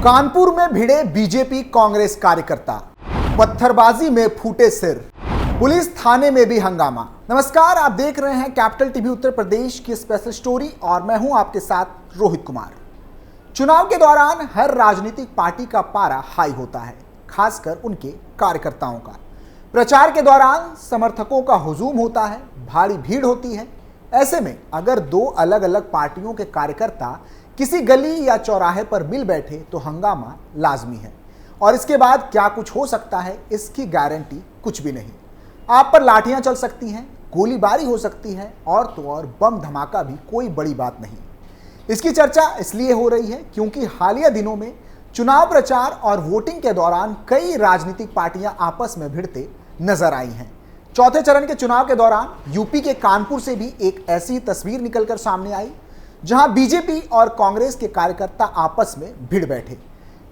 कानपुर में भिड़े बीजेपी कांग्रेस कार्यकर्ता, पत्थरबाजी में फूटे सिर, पुलिस थाने में भी हंगामा। नमस्कार, आप देख रहे हैं कैपिटल टीवी उत्तर प्रदेश की स्पेशल स्टोरी और मैं हूं आपके साथ रोहित कुमार। चुनाव के दौरान हर राजनीतिक पार्टी का पारा हाई होता है, खासकर उनके कार्यकर्ताओं का। प्रचार के दौरान समर्थकों का हुजूम होता है, भारी भीड़ होती है। ऐसे में अगर दो अलग अलग पार्टियों के कार्यकर्ता किसी गली या चौराहे पर मिल बैठे तो हंगामा लाजमी है, और इसके बाद क्या कुछ हो सकता है इसकी गारंटी कुछ भी नहीं। आप पर लाठियां चल सकती हैं, गोलीबारी हो सकती है, और तो और बम धमाका भी कोई बड़ी बात नहीं। इसकी चर्चा इसलिए हो रही है क्योंकि हालिया दिनों में चुनाव प्रचार और वोटिंग के दौरान कई राजनीतिक पार्टियां आपस में भिड़ते नजर आई हैं। चौथे चरण के चुनाव के दौरान यूपी के कानपुर से भी एक ऐसी तस्वीर निकलकर सामने आई जहां बीजेपी और कांग्रेस के कार्यकर्ता आपस में भिड़ बैठे।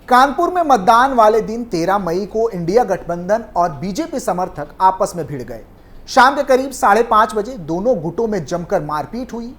कानपुर में मतदान वाले दिन 13 मई को इंडिया गठबंधन और बीजेपी समर्थक आपस में भिड़ गए। शाम के करीब 5:30 बजे दोनों गुटों में जमकर मारपीट हुई।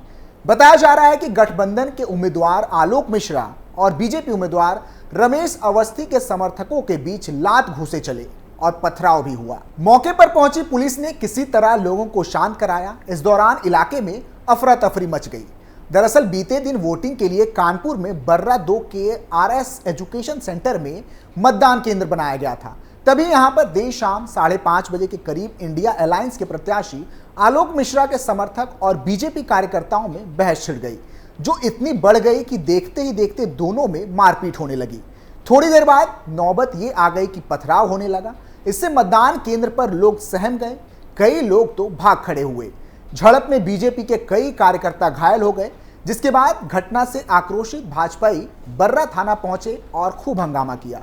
बताया जा रहा है कि गठबंधन के उम्मीदवार आलोक मिश्रा और बीजेपी उम्मीदवार रमेश अवस्थी के समर्थकों के बीच लात घूंसे चले और पथराव भी हुआ। मौके पर पहुंची पुलिस ने किसी तरह लोगों को शांत कराया। इस दौरान इलाके में अफरा तफरी मच गई। दरअसल बीते दिन वोटिंग के लिए कानपुर में बर्रा 2 के आरएस एजुकेशन सेंटर में मतदान केंद्र बनाया गया था। तभी यहां पर देर शाम 5:30 बजे के करीब इंडिया अलायंस के प्रत्याशी आलोक मिश्रा के समर्थक और बीजेपी कार्यकर्ताओं में बहस छिड़ गई, जो इतनी बढ़ गई कि देखते ही देखते दोनों में मारपीट होने लगी। थोड़ी देर बाद नौबत ये आ गई कि पथराव होने लगा। इससे मतदान केंद्र पर लोग सहम गए, कई लोग तो भाग खड़े हुए। झड़प में बीजेपी के कई कार्यकर्ता घायल हो गए, जिसके बाद घटना से आक्रोशित भाजपाई बर्रा थाना पहुंचे और खूब हंगामा किया।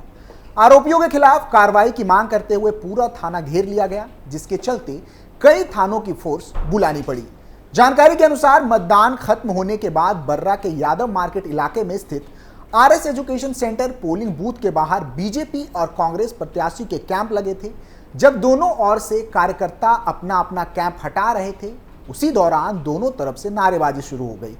आरोपियों के खिलाफ कार्रवाई की मांग करते हुए पूरा थाना घेर लिया गया, जिसके चलते कई थानों की फोर्स बुलानी पड़ी। जानकारी के अनुसार मतदान खत्म होने के बाद बर्रा के यादव मार्केट इलाके में स्थित RS education centre polling booth के बाहर बीजेपी और कांग्रेस प्रत्याशी के कैंप लगे थे। जब दोनों ओर से कार्यकर्ता अपना अपना कैंप हटा रहे थे, उसी दौरान दोनों तरफ से नारेबाजी शुरू हो गई।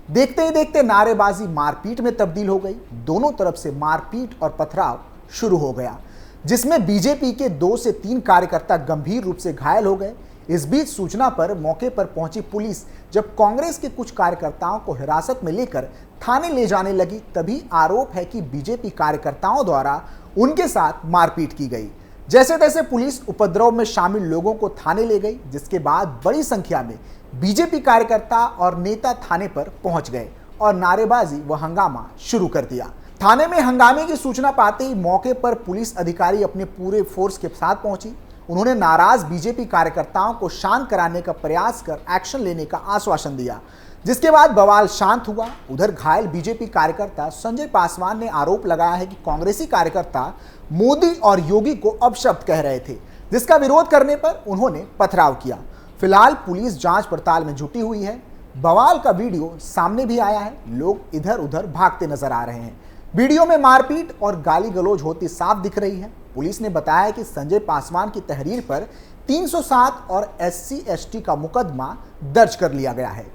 देखते ही देखते नारेबाजी मारपीट में तब्दील हो गई। दोनों तरफ से मारपीट और पथराव शुरू हो गया, जिसमें बीजेपी के 2 से 3 कार्यकर्ता गंभीर रूप से घायल हो गए। इस बीच सूचना पर मौके पर पहुंची पुलिस जब कांग्रेस के कुछ कार्यकर्ताओं को हिरासत में लेकर थाने ले जाने लगी, तभी आरोप है कि बीजेपी कार्यकर्ताओं द्वारा उनके साथ मारपीट की गई। जैसे तैसे पुलिस उपद्रव में शामिल लोगों को थाने ले गई, जिसके बाद बड़ी संख्या में बीजेपी कार्यकर्ता और नेता थाने पर पहुंच गए और नारेबाजी व हंगामा शुरू कर दिया। थाने में हंगामे की सूचना पाते ही मौके पर पुलिस अधिकारी अपने पूरे फोर्स के साथ पहुंची। उन्होंने नाराज बीजेपी कार्यकर्ताओं को शांत कराने का प्रयास कर एक्शन लेने का आश्वासन दिया, जिसके बाद बवाल शांत हुआ। उधर घायल बीजेपी कार्यकर्ता संजय पासवान ने आरोप लगाया है कि कांग्रेसी कार्यकर्ता मोदी और योगी को अपशब्द कह रहे थे, जिसका विरोध करने पर उन्होंने पथराव किया। फिलहाल पुलिस जांच पड़ताल में जुटी हुई है। बवाल का वीडियो सामने भी आया है, लोग इधर उधर भागते नजर आ रहे हैं। वीडियो में मारपीट और गाली गलौज होती साफ दिख रही है। पुलिस ने बताया कि संजय पासवान की तहरीर पर 307 और SC/ST का मुकदमा दर्ज कर लिया गया है।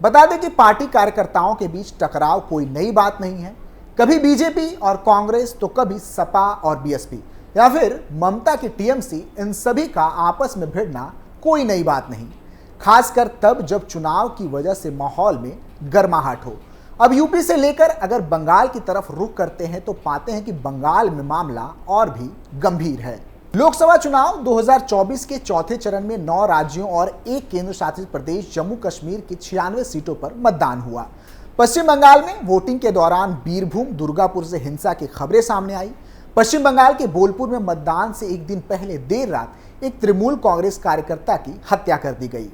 बता दें कि पार्टी कार्यकर्ताओं के बीच टकराव कोई नई बात नहीं है। कभी बीजेपी और कांग्रेस तो कभी सपा और बीएसपी या फिर ममता की टीएमसी, इन सभी का आपस में भिड़ना कोई नई बात नहीं, खासकर तब जब चुनाव की वजह से माहौल में गर्माहट हो। अब यूपी से लेकर अगर बंगाल की तरफ रुख करते हैं तो पाते हैं कि बंगाल में मामला और भी गंभीर है। लोकसभा चुनाव 2024 के चौथे चरण में 9 राज्यों और 1 केंद्र शासित प्रदेश जम्मू कश्मीर की 96 सीटों पर मतदान हुआ। पश्चिम बंगाल में वोटिंग के दौरान बीरभूम, दुर्गापुर से हिंसा की खबरें सामने आई। पश्चिम बंगाल के बोलपुर में मतदान से एक दिन पहले देर रात एक तृणमूल कांग्रेस कार्यकर्ता की हत्या कर दी गई।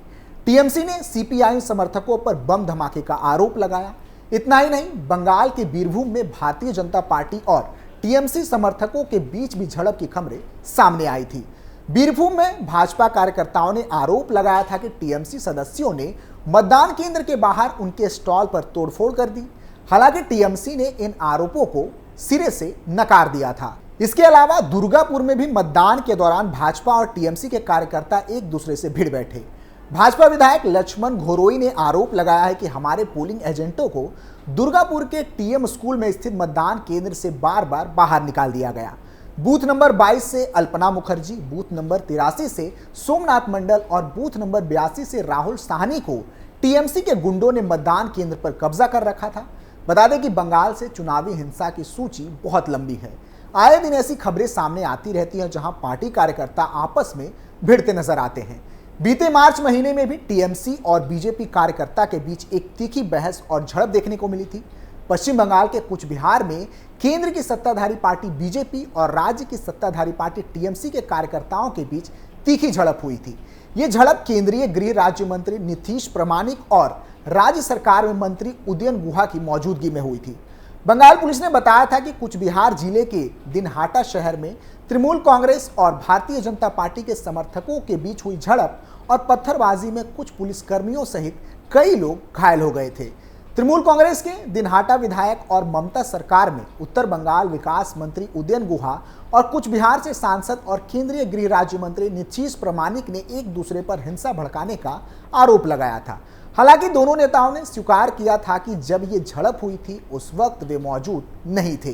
टीएमसी ने सीपीआई समर्थकों पर बम धमाके का आरोप लगाया। इतना ही नहीं, बंगाल के बीरभूम में भारतीय जनता पार्टी और टीएमसी समर्थकों के बीच भी झड़प की खबरें सामने आई थी। बीरभूम में भाजपा कार्यकर्ताओं ने आरोप लगाया था कि टीएमसी सदस्यों ने मतदान केंद्र के बाहर उनके स्टॉल पर तोड़फोड़ कर दी। हालांकि टीएमसी ने इन आरोपों को सिरे से नकार दिया था। इसके अलावा दुर्गापुर में भी मतदान के दौरान भाजपा और टीएमसी के कार्यकर्ता एक दूसरे से भिड़ बैठे। भाजपा विधायक लक्ष्मण घोरोई ने आरोप लगाया है कि हमारे पोलिंग एजेंटों को दुर्गापुर के टीएम स्कूल में स्थित मतदान केंद्र से बार बार बाहर निकाल दिया गया। बूथ नंबर 22 से अल्पना मुखर्जी, बूथ नंबर 83 से सोमनाथ मंडल और बूथ नंबर 82 से राहुल साहनी को टीएमसी के गुंडों ने मतदान केंद्र पर कब्जा कर रखा था। बता दें कि बंगाल से चुनावी हिंसा की सूची बहुत लंबी है। आए दिन ऐसी खबरें सामने आती रहती हैं जहां पार्टी कार्यकर्ता आपस में भिड़ते नजर आते हैं। बीते मार्च महीने में भी टीएमसी और बीजेपी कार्यकर्ता के बीच एक तीखी बहस और झड़प देखने को मिली थी। पश्चिम बंगाल के कुछ बिहार में केंद्र की सत्ताधारी पार्टी बीजेपी और राज्य की सत्ताधारी पार्टी टीएमसी के कार्यकर्ताओं के बीच तीखी झड़प हुई थी। ये झड़प केंद्रीय गृह राज्य मंत्री नीतीश प्रामाणिक और राज्य सरकार में मंत्री उदयन गुहा की मौजूदगी में हुई थी। बंगाल पुलिस ने बताया था कि कुछ बिहार जिले के दिनहाटा शहर में तृणमूल कांग्रेस और भारतीय जनता पार्टी के समर्थकों के बीच हुई झड़प और पत्थरबाजी में कुछ पुलिसकर्मियों सहित कई लोग घायल हो गए थे। तृणमूल कांग्रेस के दिनहाटा विधायक और ममता सरकार में उत्तर बंगाल विकास मंत्री उदयन गुहा और कुछ बिहार से सांसद और केंद्रीय गृह राज्य मंत्री नीतीश प्रामाणिक ने एक दूसरे पर हिंसा भड़काने का आरोप लगाया था। हालांकि दोनों नेताओं ने स्वीकार किया था कि जब ये झड़प हुई थी उस वक्त वे मौजूद नहीं थे।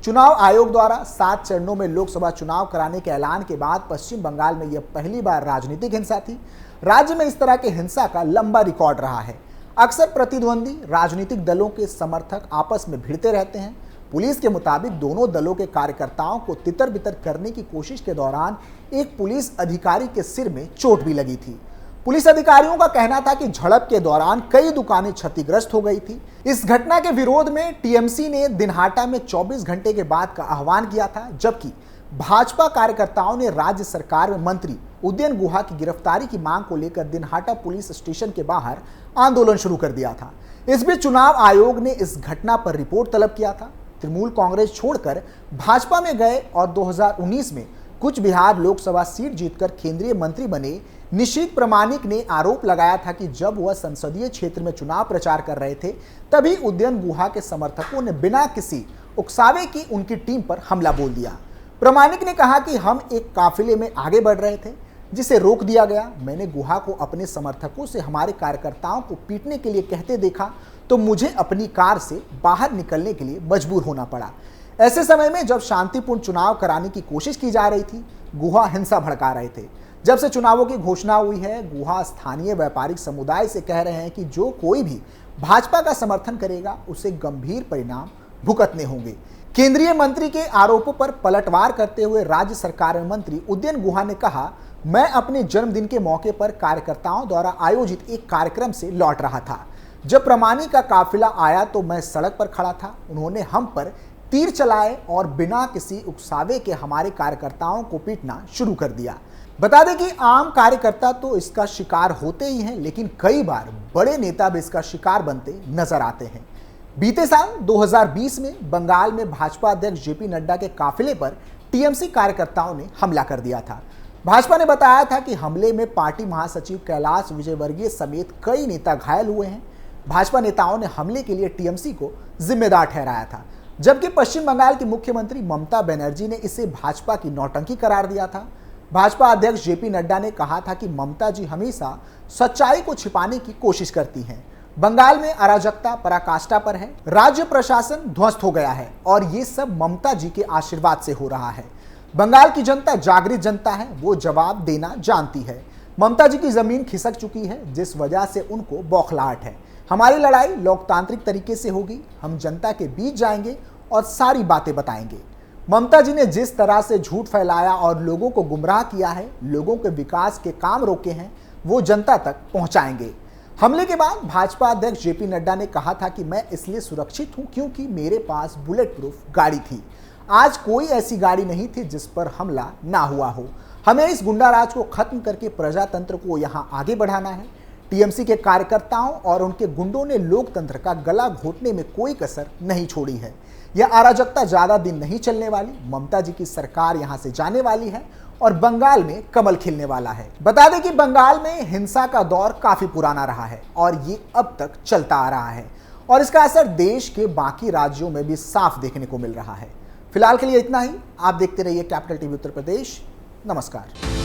चुनाव आयोग द्वारा 7 चरणों में लोकसभा चुनाव कराने के ऐलान के बाद पश्चिम बंगाल में यह पहली बार राजनीतिक हिंसा थी। राज्य में इस तरह के हिंसा का लंबा रिकॉर्ड रहा है। अक्सर प्रतिद्वंदी राजनीतिक दलों के समर्थक आपस में भिड़ते रहते हैं। पुलिस के मुताबिक दोनों दलों के कार्यकर्ताओं को तितर बितर करने की कोशिश के दौरान एक पुलिस अधिकारी के सिर में चोट भी लगी थी। पुलिस अधिकारियों का कहना था कि झड़प के दौरान कई दुकानें क्षतिग्रस्त हो गई थी। इस घटना के विरोध में टीएमसी ने दिनहाटा में 24 घंटे के बाद का आह्वान किया था, जबकि भाजपा कार्यकर्ताओं ने राज्य सरकार में मंत्री उदयन गुहा की गिरफ्तारी की मांग को लेकर दिनहाटा पुलिस स्टेशन के बाहर आंदोलन शुरू कर दिया था। इस बीच चुनाव आयोग ने इस घटना पर रिपोर्ट तलब किया था। तृणमूल कांग्रेस छोड़कर भाजपा में गए और 2019 में कुछ बिहार लोकसभा सीट जीतकर केंद्रीय मंत्री बने नीतीश प्रामाणिक ने आरोप लगाया था कि जब वह संसदीय क्षेत्र में चुनाव प्रचार कर रहे थे तभी उदयन गुहा के समर्थकों ने बिना किसी उकसावे की उनकी टीम पर हमला बोल दिया। प्रामाणिक ने कहा कि हम एक काफिले में आगे बढ़ रहे थे जिसे रोक दिया गया। मैंने गुहा को अपने समर्थकों से हमारे कार्यकर्ताओं को पीटने के लिए कहते देखा तो मुझे अपनी कार से बाहर निकलने के लिए मजबूर होना पड़ा। ऐसे समय में जब शांतिपूर्ण चुनाव कराने की कोशिश की जा रही थी, गुहा हिंसा भड़का रहे थे। जब से चुनावों की घोषणा हुई है, गुहा स्थानीय व्यापारिक समुदाय से कह रहे हैं कि जो कोई भी भाजपा का समर्थन करेगा उसे गंभीर परिणाम भुगतने होंगे। केंद्रीय मंत्री के आरोपों पर पलटवार करते हुए राज्य सरकार में मंत्री उदयन गुहा ने कहा, मैं अपने जन्मदिन के मौके पर कार्यकर्ताओं द्वारा आयोजित एक कार्यक्रम से लौट रहा था। जब प्रामाणिक का काफिला आया तो मैं सड़क पर खड़ा था। उन्होंने हम पर तीर चलाए और बिना किसी उकसावे के हमारे कार्यकर्ताओं को पीटना शुरू कर दिया। बता दें कि आम कार्यकर्ता तो इसका शिकार होते ही हैं, लेकिन कई बार बड़े नेता भी इसका शिकार बनते नजर आते हैं। बीते साल 2020 में बंगाल में भाजपा अध्यक्ष जेपी नड्डा के काफिले पर टीएमसी कार्यकर्ताओं ने हमला कर दिया था। भाजपा ने बताया था कि हमले में पार्टी महासचिव कैलाश विजयवर्गीय समेत कई नेता घायल हुए हैं। भाजपा नेताओं ने हमले के लिए टीएमसी को जिम्मेदार ठहराया था, जबकि पश्चिम बंगाल की मुख्यमंत्री ममता बनर्जी ने इसे भाजपा की नौटंकी करार दिया था। भाजपा अध्यक्ष जेपी नड्डा ने कहा था कि ममता जी हमेशा सच्चाई को छिपाने की कोशिश करती हैं। बंगाल में अराजकता पराकाष्ठा पर है, राज्य प्रशासन ध्वस्त हो गया है और ये सब ममता जी के आशीर्वाद से हो रहा है। बंगाल की जनता जागृत जनता है, वो जवाब देना जानती है। ममता जी की जमीन खिसक चुकी है, जिस वजह से उनको बौखलाहट है। हमारी लड़ाई लोकतांत्रिक तरीके से होगी। हम जनता के बीच जाएंगे और सारी बातें बताएंगे। ममता जी ने जिस तरह से झूठ फैलाया और लोगों को गुमराह किया है, लोगों के विकास के काम रोके हैं, वो जनता तक पहुंचाएंगे। हमले के बाद भाजपा अध्यक्ष जेपी नड्डा ने कहा था कि मैं इसलिए सुरक्षित हूं क्योंकि मेरे पास बुलेट प्रूफ गाड़ी थी। आज कोई ऐसी गाड़ी नहीं थी जिस पर हमला ना हुआ हो। हमें इस गुंडाराज को खत्म करके प्रजातंत्र को यहां आगे बढ़ाना है। टीएमसी के कार्यकर्ताओं और उनके गुंडों ने लोकतंत्र का गला घोटने में कोई कसर नहीं छोड़ी है। यह अराजकता ज्यादा दिन नहीं चलने वाली। ममता जी की सरकार यहां से जाने वाली है और बंगाल में कमल खिलने वाला है। बता दें कि बंगाल में हिंसा का दौर काफी पुराना रहा है और ये अब तक चलता आ रहा है और इसका असर देश के बाकी राज्यों में भी साफ देखने को मिल रहा है। फिलहाल के लिए इतना ही। आप देखते रहिए कैपिटल टीवी उत्तर प्रदेश। नमस्कार।